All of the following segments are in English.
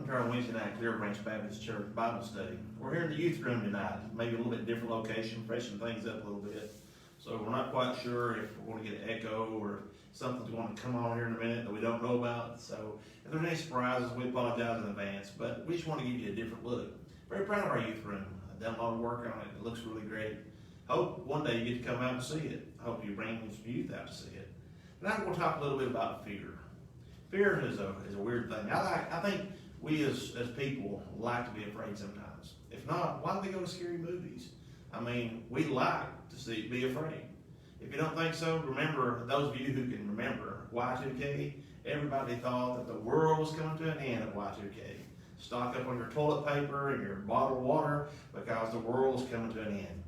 to our Wednesday night Clear Branch Baptist Church Bible study. We're here in the youth room tonight, maybe a little bit different location, freshen things up a little bit. So we're not quite sure if we're going to get an echo or something's going to come on here in a minute that we don't know about. So if there's any surprises, we apologize in advance, but we just want to give you a different look. Very proud of our youth room. I've done a lot of work on it. It looks really great. Hope one day you get to come out and see it. Hope you bring some youth out to see it. Tonight we'll talk a little bit about fear. Fear is a weird thing. I think we as people like to be afraid sometimes. If not, why do we go to scary movies? I mean, we like to be afraid. If you don't think so, remember, those of you who can remember Y2K, everybody thought that the world was coming to an end at Y2K. Stock up on your toilet paper and your bottled water because the world was coming to an end.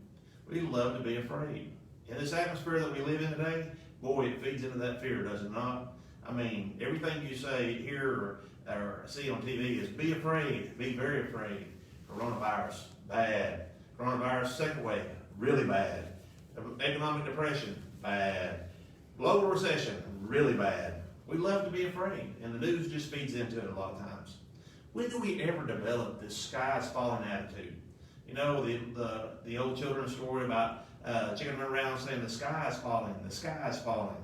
We love to be afraid. In this atmosphere that we live in today, boy, it feeds into that fear, does it not? I mean, everything you say, hear, or see on TV is be afraid, be very afraid. Coronavirus, bad. Coronavirus second wave, really bad. Economic depression, bad. Global recession, really bad. We love to be afraid, and the news just feeds into it a lot of times. When do we ever develop this sky is falling attitude? You know, the old children's story about chicken running around saying the sky is falling, the sky is falling.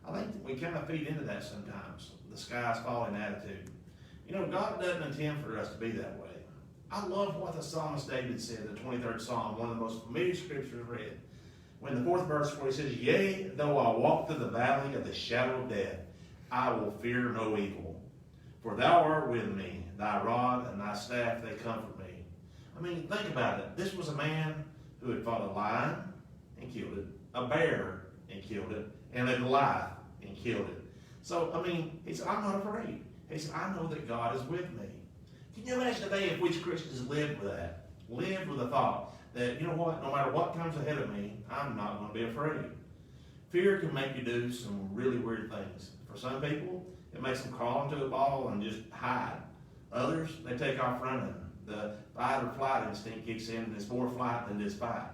I think we kind of feed into that sometimes, the sky is falling attitude. You know, God doesn't intend for us to be that way. I love what the psalmist David said in the 23rd Psalm, one of the most familiar scriptures read. When the 4th verse where he says, "Yea, though I walk through the valley of the shadow of death, I will fear no evil. For thou art with me, thy rod and thy staff, they comfort me." I mean, think about it. This was a man who had fought a lion and killed it, a bear and killed it, and a Goliath and killed it. So, I mean, he said, I'm not afraid. He said, I know that God is with me. Can you imagine today if we Christians lived with that? Lived with the thought that, you know what, no matter what comes ahead of me, I'm not going to be afraid. Fear can make you do some really weird things. For some people, it makes them crawl into a ball and just hide. Others, they take off running. The fight or flight instinct kicks in, and it's more flight than just fight.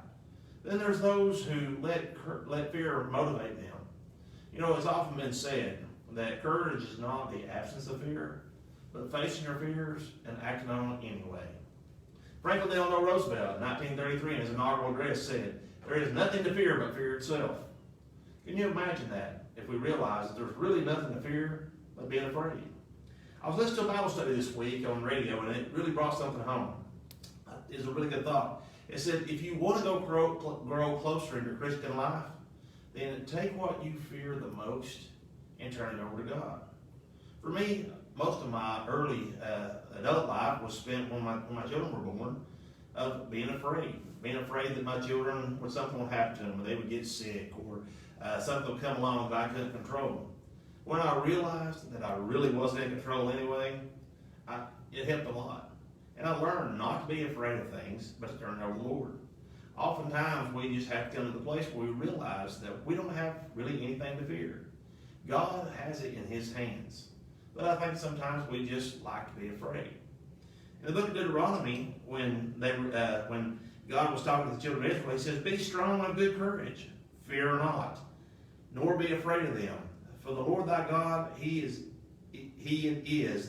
Then there's those who let fear motivate them. You know, it's often been said that courage is not the absence of fear, but facing your fears and acting on it anyway. Franklin Delano Roosevelt, in 1933, in his inaugural address said, "There is nothing to fear but fear itself." Can you imagine that, if we realize that there's really nothing to fear but being afraid? I was listening to a Bible study this week on radio, and it really brought something home. It was a really good thought. It said, if you want to grow closer in your Christian life, then take what you fear the most and turn it over to God. For me, most of my early adult life was spent when my children were born, of being afraid that my children, something would happen to them, or they would get sick, or something would come along that I couldn't control. When I realized that I really wasn't in control anyway, it helped a lot. And I learned not to be afraid of things, but to turn it over to the Lord. Oftentimes, we just have to come to the place where we realize that we don't have really anything to fear. God has it in His hands. But I think sometimes we just like to be afraid. In the book of Deuteronomy, when God was talking to the children of Israel, He says, "Be strong and of good courage, fear not, nor be afraid of them. For the Lord thy God, He is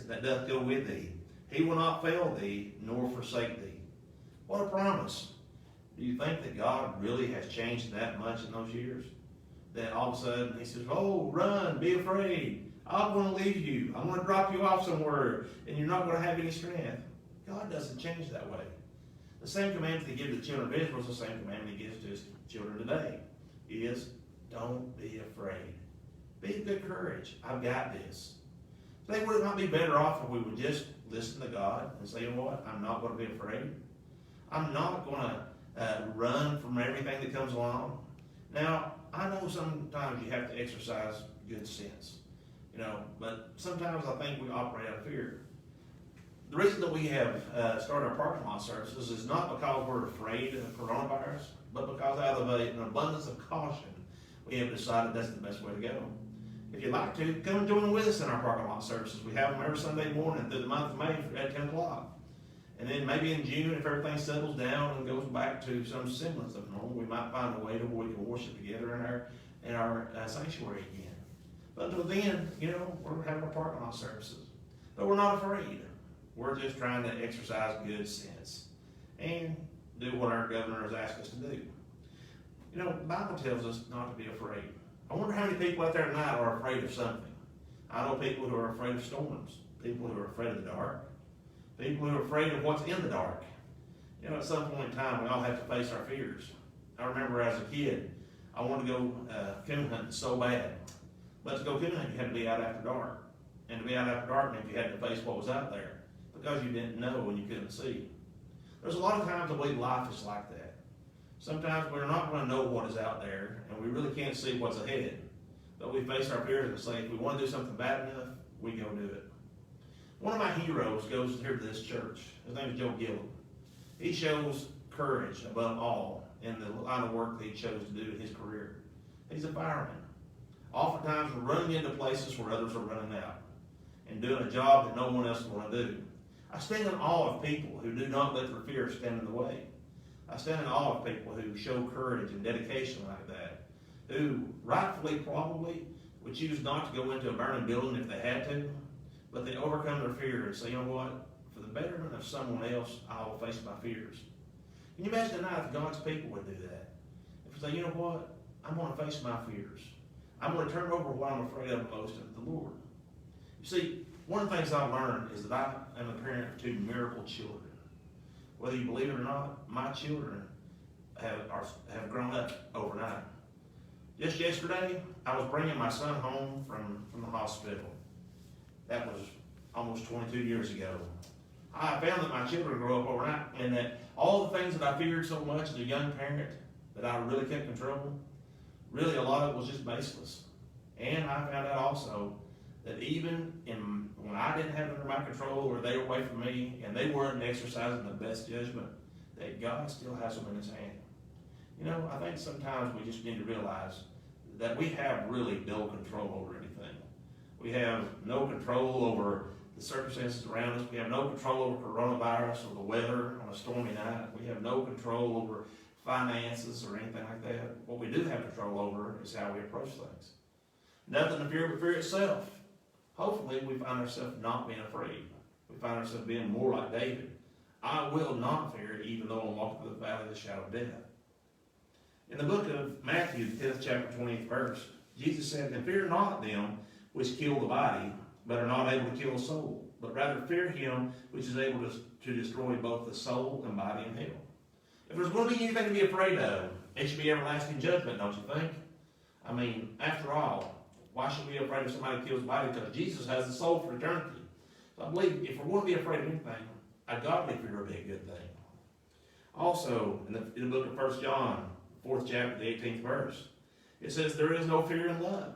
that doth go with thee. He will not fail thee, nor forsake thee." What a promise. Do you think that God really has changed that much in those years? That all of a sudden He says, "Oh, run, be afraid. I'm going to leave you. I'm going to drop you off somewhere, and you're not going to have any strength." God doesn't change that way. The same commandment He gives the children of Israel is the same commandment He gives to His children today. Is, don't be afraid. Be of good courage. I've got this. Today, would it not be better off if we would just listen to God and say, you know what, I'm not going to be afraid. I'm not going to run from everything that comes along. Now, I know sometimes you have to exercise good sense, but sometimes I think we operate out of fear. The reason that we have started our parking lot services is not because we're afraid of coronavirus, but because out of an abundance of caution, we have decided that's the best way to go. If you'd like to, come and join with us in our parking lot services. We have them every Sunday morning through the month of May at 10 o'clock. And then maybe in June, if everything settles down and goes back to some semblance of normal, we might find a way to where we can worship together in our sanctuary again. But until then, we're having our parking lot services. But we're not afraid. We're just trying to exercise good sense and do what our governor has asked us to do. You know, the Bible tells us not to be afraid. I wonder how many people out there tonight are afraid of something. I know people who are afraid of storms, people who are afraid of the dark, people who are afraid of what's in the dark. You know, at some point in time, we all have to face our fears. I remember as a kid, I wanted to go coon hunting so bad. But to go coon hunting, you had to be out after dark. And to be out after dark meant you had to face what was out there because you didn't know and you couldn't see. There's a lot of times I believe life is like that. Sometimes we're not going to know what is out there and we really can't see what's ahead. But we face our fears and say, if we want to do something bad enough, we go do it. One of my heroes goes here to this church. His name is Joe Gilliam. He shows courage above all in the line of work that he chose to do in his career. He's a fireman. Oftentimes we're running into places where others are running out and doing a job that no one else will want to do. I stand in awe of people who do not let their fear stand in the way. I stand in awe of people who show courage and dedication like that, who rightfully probably would choose not to go into a burning building if they had to, but they overcome their fear and say, you know what, for the betterment of someone else, I will face my fears. Can you imagine tonight if God's people would do that? If they say, you know what, I'm going to face my fears. I'm going to turn over what I'm afraid of most to the Lord. You see, one of the things I've learned is that I am a parent of 2 miracle children. Whether you believe it or not, my children have grown up overnight. Just yesterday, I was bringing my son home from the hospital. That was almost 22 years ago. I found that my children grow up overnight and that all the things that I feared so much as a young parent that I really kept control, really a lot of it was just baseless. And I found out also that even when I didn't have it under my control or they were away from me and they weren't exercising the best judgment, that God still has them in his hand. You know, I think sometimes we just need to realize that we have really no control over anything. We have no control over the circumstances around us. We have no control over coronavirus or the weather on a stormy night. We have no control over finances or anything like that. What we do have control over is how we approach things. Nothing to fear but fear itself. Hopefully we find ourselves not being afraid. We find ourselves being more like David. I will not fear even though I'm walking through the valley of the shadow of death. In the book of Matthew, the 10th chapter, 20th verse, Jesus said, and fear not them which kill the body, but are not able to kill the soul, but rather fear him which is able to destroy both the soul and body in hell. If there's going to be anything to be afraid of, it should be everlasting judgment, don't you think? I mean, after all, why should we be afraid if somebody kills the body? Because Jesus has the soul for eternity. So I believe if we're going to be afraid of anything, a godly fear would be a good thing. Also, in the book of 1 John, 4th chapter, the 18th verse, it says, there is no fear in love,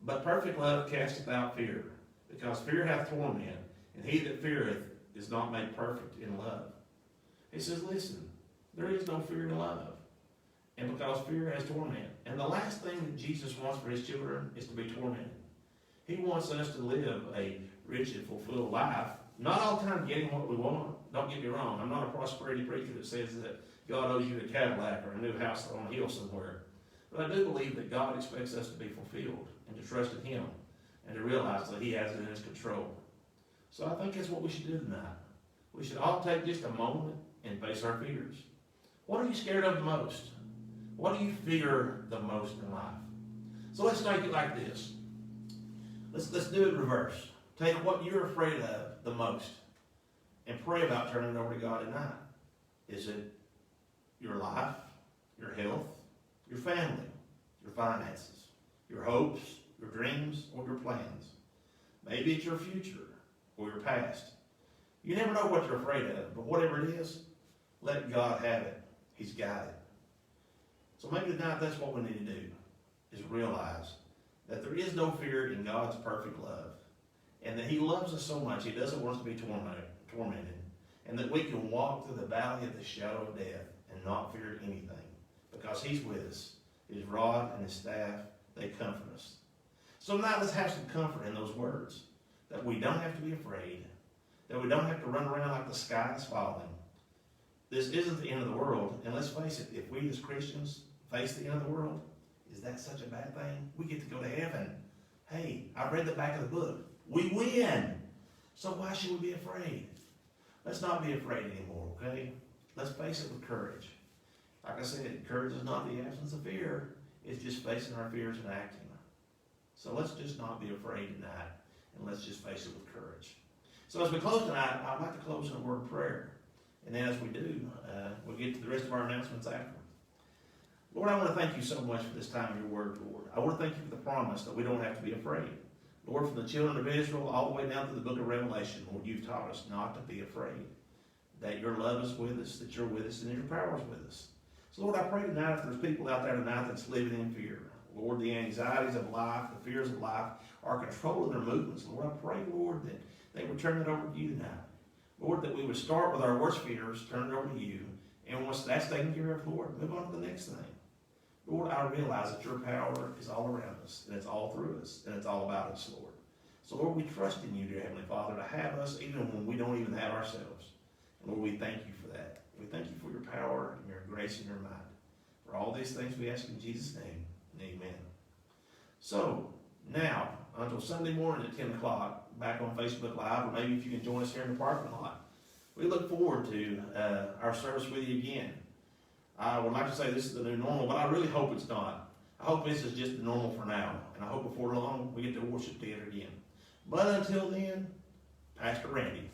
but perfect love casteth out fear, because fear hath torment, and he that feareth is not made perfect in love. He says, listen, there is no fear in love, and because fear has torment. And the last thing that Jesus wants for his children is to be tormented. He wants us to live a rich and fulfilled life, not all the time getting what we want. Don't get me wrong, I'm not a prosperity preacher that says that God owes you a Cadillac or a new house on a hill somewhere. But I do believe that God expects us to be fulfilled and to trust in him and to realize that he has it in his control. So I think that's what we should do tonight. We should all take just a moment and face our fears. What are you scared of the most? What do you fear the most in life? So let's take it like this. Let's do it reverse. Take what you're afraid of the most and pray about turning it over to God tonight. Is it your life, your health, your family, your finances, your hopes, your dreams, or your plans? Maybe it's your future or your past. You never know what you're afraid of, but whatever it is, let God have it. He's got it. So maybe tonight that's what we need to do, is realize that there is no fear in God's perfect love, and that he loves us so much, he doesn't want us to be tormented, and that we can walk through the valley of the shadow of death and not fear anything, because he's with us. His rod and his staff, they comfort us. So now let's have some comfort in those words, that we don't have to be afraid, that we don't have to run around like the sky is falling. This isn't the end of the world, and let's face it, if we as Christians face the end of the world, is that such a bad thing? We get to go to heaven. Hey, I read the back of the book. We win. So why should we be afraid? Let's not be afraid anymore, okay? Let's face it with courage. Like I said, courage is not the absence of fear. It's just facing our fears and acting. So let's just not be afraid tonight, and let's just face it with courage. So as we close tonight, I'd like to close in a word of prayer. And then as we do, we'll get to the rest of our announcements after. Lord, I want to thank you so much for this time of your word, Lord. I want to thank you for the promise that we don't have to be afraid. Lord, from the children of Israel all the way down to the book of Revelation, Lord, you've taught us not to be afraid. That your love is with us, that you're with us, and your power is with us. So Lord, I pray tonight if there's people out there tonight that's living in fear, Lord, the anxieties of life, the fears of life are controlling their movements. Lord, I pray, Lord, that they would turn it over to you tonight. Lord, that we would start with our worst fears, turn it over to you, and once that's taken care of, Lord, move on to the next thing. Lord, I realize that your power is all around us, and it's all through us, and it's all about us, Lord. So, Lord, we trust in you, dear Heavenly Father, to have us even when we don't even have ourselves. And Lord, we thank you for that. We thank you for your power and your grace and your might. For all these things we ask in Jesus' name, and amen. So, now, until Sunday morning at 10 o'clock, back on Facebook Live, or maybe if you can join us here in the parking lot, we look forward to our service with you again. I would like to say this is the new normal, but I really hope it's not. I hope this is just the normal for now, and I hope before long we get to worship together again. But until then, Pastor Randy.